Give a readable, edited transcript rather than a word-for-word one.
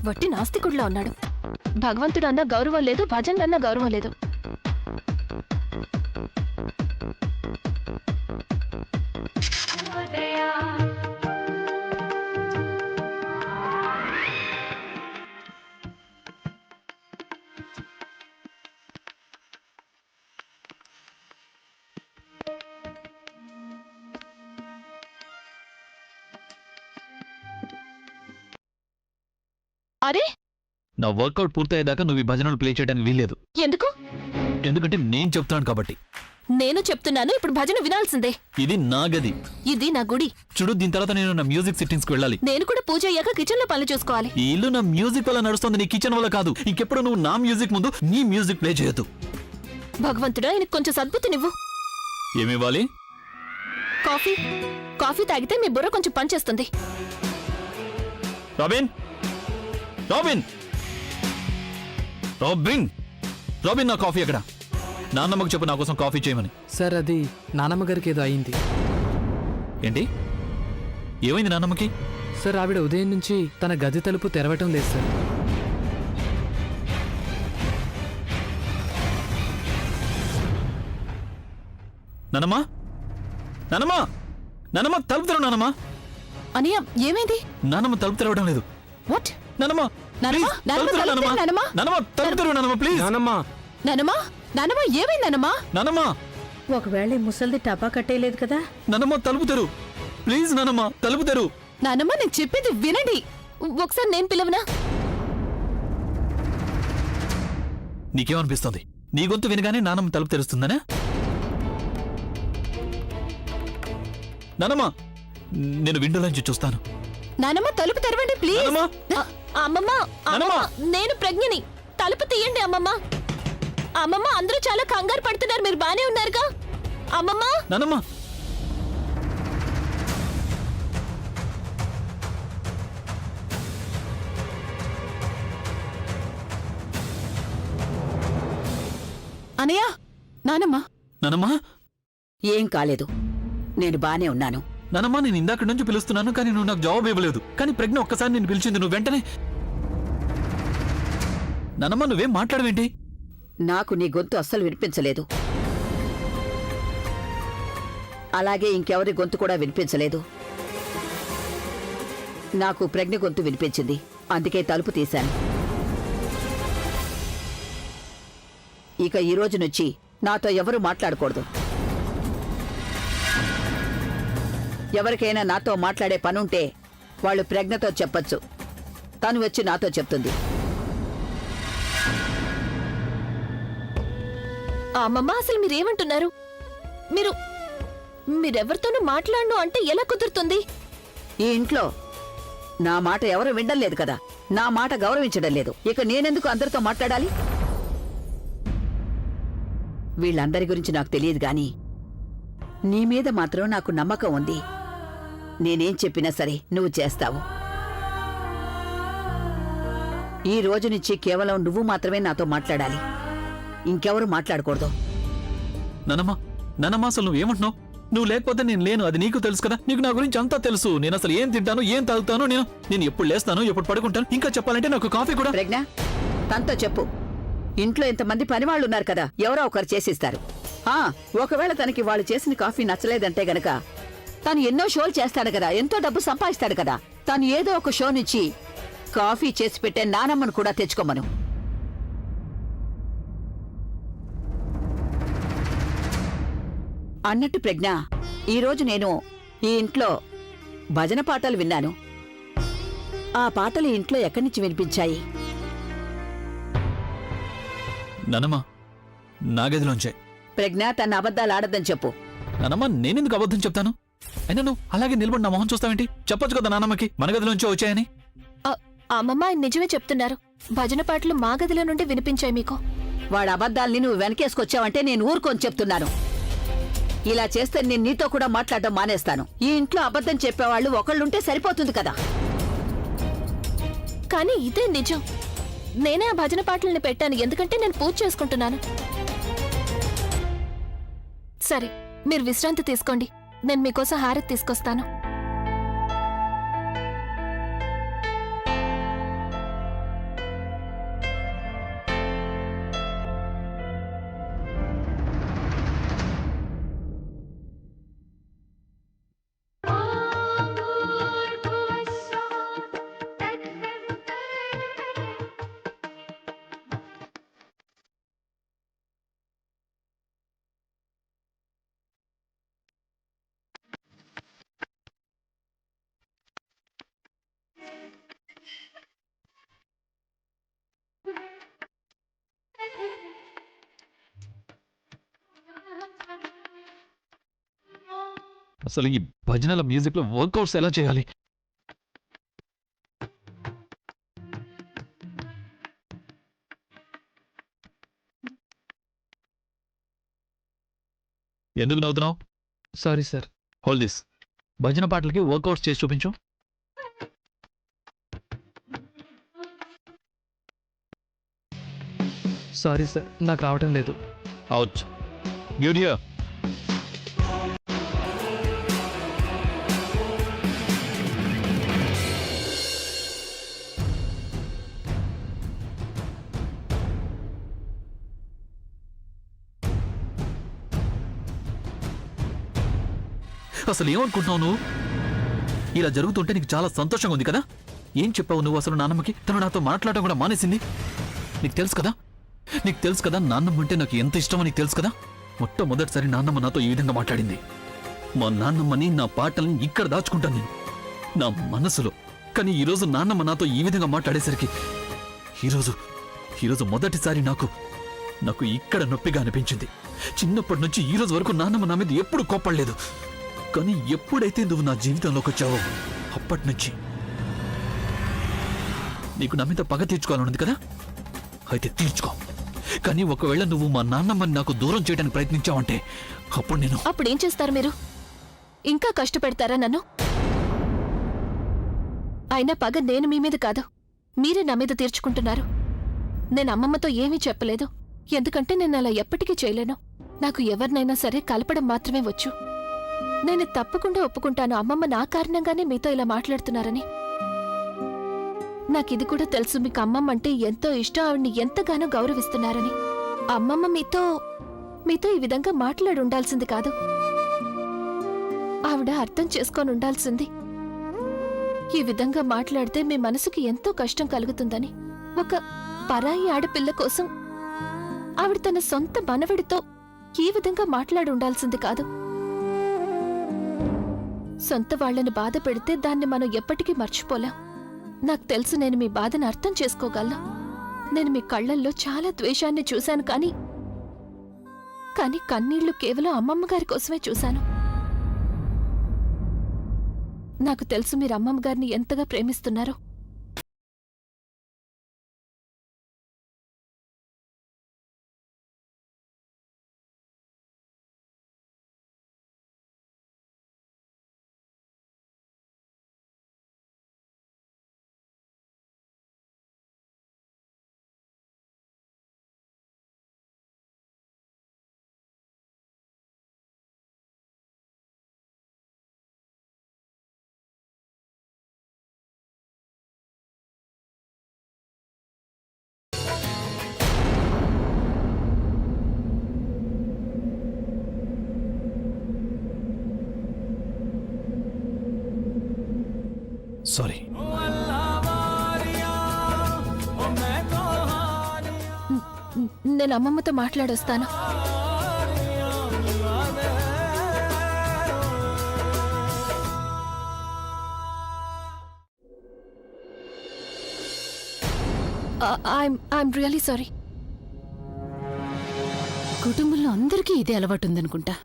వట్టి నాస్తికుడిలో ఉన్నాడు. భగవంతుడు అన్న గౌరవం లేదు, భజనలన్న గౌరవం లేదు. అరే, నా వర్కౌట్ పూర్తయ్యేదాకా నువ్వు ఈ భజనలు ప్లే చేయడానికి వీల్లేదు. ఎందుకు? ఎందుకంటే నేను చెప్తాను కాబట్టి. నేను చెప్తున్నాను, ఇప్పుడు భజన వినాల్సిందే. ఇది నా గది, ఇది నా గుడి. చూడు, దీని తర్వాత నేను నా మ్యూజిక్ సిట్టింగ్స్ కి వెళ్ళాలి. నేను కూడా పూజ అయ్యాక కిచెన్ లో పనులు చూసుకోవాలి. ఈ ఇల్లు నా మ్యూజిక్ వల్ల నడుస్తుంది, నీ కిచెన్ వల్ల కాదు. ఇంకెప్పుడు నువ్వు నా మ్యూజిక్ ముందు నీ మ్యూజిక్ ప్లే చేయొద్దు. భగవంతుడా, ఆయనకు కొంచెం సద్బుద్ధినివ్వు. ఏమివ్వాలి? కాఫీ. కాఫీ తాగితే మీ బుర్ర కొంచెం పనిచేస్తుంది. రాబిన్, రాబిన్, రాబిన్, రాబిన్, నా కాఫీ ఎక్కడ? నాన్నమ్మకు చెప్పు నా కోసం కాఫీ చేయమని. సార్, అది నానమ్మ గారికి ఏదో అయింది. ఏంటి? ఏమైంది నాన్నమ్మకి? సార్, ఆవిడ ఉదయం నుంచి తన గది తలుపు తెరవటం లేదు సార్. నానమ్మా, నానమ్మా, నానమ్మ తలుపు తెరవు. నానమ్మా, అనియా, ఏమైంది? నానమ్మ తలుపు తెరవడం లేదు. వాట్? నానమ్మా, నానమ్మ, నానమ్మ, తలుపు తెరు, నానమ్మ. నానమ్మ తలుపు తెరవు. నానమ్మ ప్లీజ్. నానమ్మ, నానమ్మ, నానమ్మ, ఏమైంది నానమ్మ? నానమ్మ, ఒకవేళ ఈ ముసలిది టపా కట్టేయలేదు కదా? నానమ్మ తలుపు తెరు ప్లీజ్. నానమ్మ తలుపు తెరు. నానమ్మ, నేను చెప్పింది వినండి. ఒకసారి నేను పిలవనా? నీకేమనిపిస్తుంది? నీ గొంతు వినగానే నానమ్మ తలుపు తెరుస్తుందనే? నానమ్మ, నేను విండోలోంచి చూస్తాను. నానమ్మ, తలుపు తెరవండి ప్లీజ్. నానమ్మ, అమ్మమ్మ, అమ్మమ్మ, నేను ప్రజ్ఞని. తలుపు తీయండి అమ్మమ్మ. అమ్మమ్మ, అందరూ చాలా కంగారు పడుతున్నారు, మీరు బానే ఉన్నారుగా? అమ్మమ్మ, నానమ్మ, అనయ్య, నానమ్మ. నానమ్మ, ఏం కాలేదు, నేను బానే ఉన్నాను. నానమ్మ, నేను ఇందాక నుంచి పిలుస్తున్నాను కానీ నువ్వు నాకు జవాబు ఇవ్వలేదు. కానీ ప్రజ్ఞ ఒక్కసారి నేను పిలిచింది, నువ్వు వెంటనే. నానమ్మ, నువ్వేం మాట్లాడవేంటి? నాకు నీ గొంతు అస్సలు వినిపించలేదు. అలాగే ఇంకెవరి గొంతు కూడా వినిపించలేదు. నాకు ప్రజ్ఞ గొంతు వినిపించింది, అందుకే తలుపు తీశాను. ఇక ఈ రోజు నుంచి నాతో ఎవరు మాట్లాడకూడదు. ఎవరికైనా నాతో మాట్లాడే పనుంటే వాళ్ళు ప్రజ్ఞతో చెప్పొచ్చు. తను వచ్చి నాతో చెప్తుంది. అమ్మమ్మ, అసలు మీరేమంటున్నారు? మీరెవరితోనూ మాట్లాడను అంటే ఎలా కుదురుతుంది? ఈ ఇంట్లో నా మాట ఎవరు వినడం లేదు కదా, నా మాట గౌరవించడం లేదు. ఇక నేనెందుకు అందరితో మాట్లాడాలి? వీళ్ళందరి గురించి నాకు తెలియదు గాని నీ మీద మాత్రం నాకు నమ్మకం ఉంది. నేనేం చెప్పినా సరే నువ్వు చేస్తావు. ఈ రోజు నుంచి కేవలం నువ్వు మాత్రమే నాతో మాట్లాడాలి, ఇంకెవరు మాట్లాడకూడదు. నానమ్మ, నానమ్మ, అసలు నువ్వేమంటున్నావు? నువ్వు లేకపోతే నేను లేను, అది నీకు తెలుసు కదా. నీకు నా గురించి అంతా తెలుసు. నేను అసలు ఏం తింటాను, ఏం తాగుతాను, నేను ఎప్పుడు లేస్తాను, ఎప్పుడు పడుకుంటాను. ఇంకా చెప్పాలంటే నాకు కాఫీ కూడా. ప్రజ్ఞ, తనతో చెప్పు, ఇంట్లో ఇంతమంది పనివాళ్ళు ఉన్నారు కదా, ఎవరో ఒకరు చేసిస్తారు. ఒకవేళ తనకి వాళ్ళు చేసిన కాఫీ నచ్చలేదంటే గనక తను ఎన్నో షోలు చేస్తాడు కదా, ఎంతో డబ్బు సంపాదిస్తాడు కదా, తను ఏదో ఒక షో నుంచి కాఫీ చేసి పెట్టే నానమ్మను కూడా తెచ్చుకోమను. అన్నట్టు ప్రజ్ఞ, ఈరోజు నేను ఈ ఇంట్లో భజన పాటలు విన్నాను. ఆ పాటలు ఇంట్లో ఎక్కడి నుంచి వినిపించాయి? నానమ్మ, నా గదిలోంచే. ప్రజ్ఞ, తన అబద్ధాలు ఆడద్దని చెప్పు. నానమ్మ, నేనెందుకు అబద్ధం చెప్తాను? అయినా నువ్వు అలాగే నిలబడి నా మొహం చూస్తావేంటి? చెప్పొచ్చు కదా నానమ్మకి మన గదిలోంచే వచ్చాయని. అమ్మమ్మ, ఆయన నిజమే చెప్తున్నారు. భజన పాటలు మా గదిలో నుండి వినిపించాయి మీకు. వాడి అబద్ధాల్ని నువ్వు వెనకేసుకొచ్చావంటే నేను ఊరుకొని చెప్తున్నాను. ఇలా చేస్తే నేను నీతో కూడా మాట్లాడడం మానేస్తాను. ఈ ఇంట్లో అబద్ధం చెప్పేవాళ్ళు ఒకళ్ళుంటే సరిపోతుంది కదా. కానీ ఇదే నిజం. నేనే ఆ భజన పాటల్ని పెట్టాను, ఎందుకంటే నేను పూజ చేసుకుంటున్నాను. సరే, మీరు విశ్రాంతి తీసుకోండి, నేను మీకోసం హారతి తీసుకొస్తాను. అసలు ఈ భజనల మ్యూజిక్ లో వర్కౌట్స్ ఎలా చేయాలి? ఎందుకు నవ్వుతున్నావు? Sorry sir. Hold this. భజన పాటలకి వర్కౌట్స్ చేసి చూపించు. సారీ సార్, నాకు రావటం లేదు. అవుట్. Give here. అసలు ఏమనుకుంటున్నావు నువ్వు? ఇలా జరుగుతుంటే నీకు చాలా సంతోషంగా ఉంది కదా? ఏం చెప్పావు నువ్వు అసలు నాన్నమ్మకి? తను నాతో మాట్లాడటం కూడా మానేసింది. నీకు తెలుసు కదా, నీకు తెలుసు కదా నాన్నమ్మ అంటే నాకు ఎంత ఇష్టమో నీకు తెలుసు కదా. మొట్టమొదటిసారి నాన్నమ్మ నాతో ఈ విధంగా మాట్లాడింది. మా నాన్నమ్మని, నా పాటల్ని ఇక్కడ దాచుకుంటాను నేను నా మనసులో. కానీ ఈరోజు నాన్నమ్మ నాతో ఈ విధంగా మాట్లాడేసరికి ఈరోజు మొదటిసారి నాకు ఇక్కడ నొప్పిగా అనిపించింది. చిన్నప్పటి నుంచి ఈ రోజు వరకు నాన్నమ్మ నా మీద ఎప్పుడు కోప్పడలేదు. కానీ ఎప్పుడైతే నువ్వు నా జీవితంలోకి వచ్చావో అప్పటి నుంచి నీకు నా మీద పగ తీర్చుకోవాలనుంది కదా, అయితే తీర్చుకో. కానీ ఒకవేళ నువ్వు మా నాన్నమ్మని నాకు దూరం చేయడానికి ప్రయత్నించావంటే అప్పుడేం చేస్తారు మీరు? ఇంకా కష్టపెడతారా నన్ను? అయినా పగ నేను మీ మీద కాదు, మీరే నా మీద తీర్చుకుంటున్నారు. నేను అమ్మమ్మతో ఏమీ చెప్పలేదు, ఎందుకంటే నేను అలా ఎప్పటికీ చేయలేను. నాకు ఎవరినైనా సరే కలపడం మాత్రమే వచ్చు. నేను తప్పకుండా ఒప్పుకుంటాను అమ్మమ్మ నా కారణంగానే మీతో ఇలా మాట్లాడుతున్నారని. నాకిది కూడా తెలుసు, మీకు అమ్మమ్మ అంటే ఎంతో ఇష్టం, ఆవిడ్ని ఎంతగానో గౌరవిస్తున్నారని. అమ్మమ్మ మీతో ఈ విధంగా మాట్లాడి ఉండాల్సింది కాదు. ఆవిడ అర్థం చేసుకొని ఉండాల్సింది. ఈ విధంగా మాట్లాడితే మీ మనసుకి ఎంతో కష్టం కలుగుతుందని. ఒక పరాయి ఆడపిల్ల కోసం ఆవిడ తన సొంత మనవడితో ఈ విధంగా మాట్లాడి ఉండాల్సింది కాదు. సొంత వాళ్లను బాధ పెడితే దాన్ని మనం ఎప్పటికీ మర్చిపోలేం. నాకు తెలుసు, నేను మీ బాధను అర్థం చేసుకోగలను. నేను మీ కళ్లల్లో చాలా ద్వేషాన్ని చూశాను, కానీ కన్నీళ్లు కేవలం అమ్మమ్మ గారి కోసమే చూశాను. నాకు తెలుసు మీరు అమ్మమ్మ గారిని ఎంతగా ప్రేమిస్తున్నారో. సారీ. నేను అమ్మమ్మతో మాట్లాడొస్తాను. I'm really sorry. కుటుంబంలో అందరికీ ఇదే అలవాటు ఉందనుకుంటా.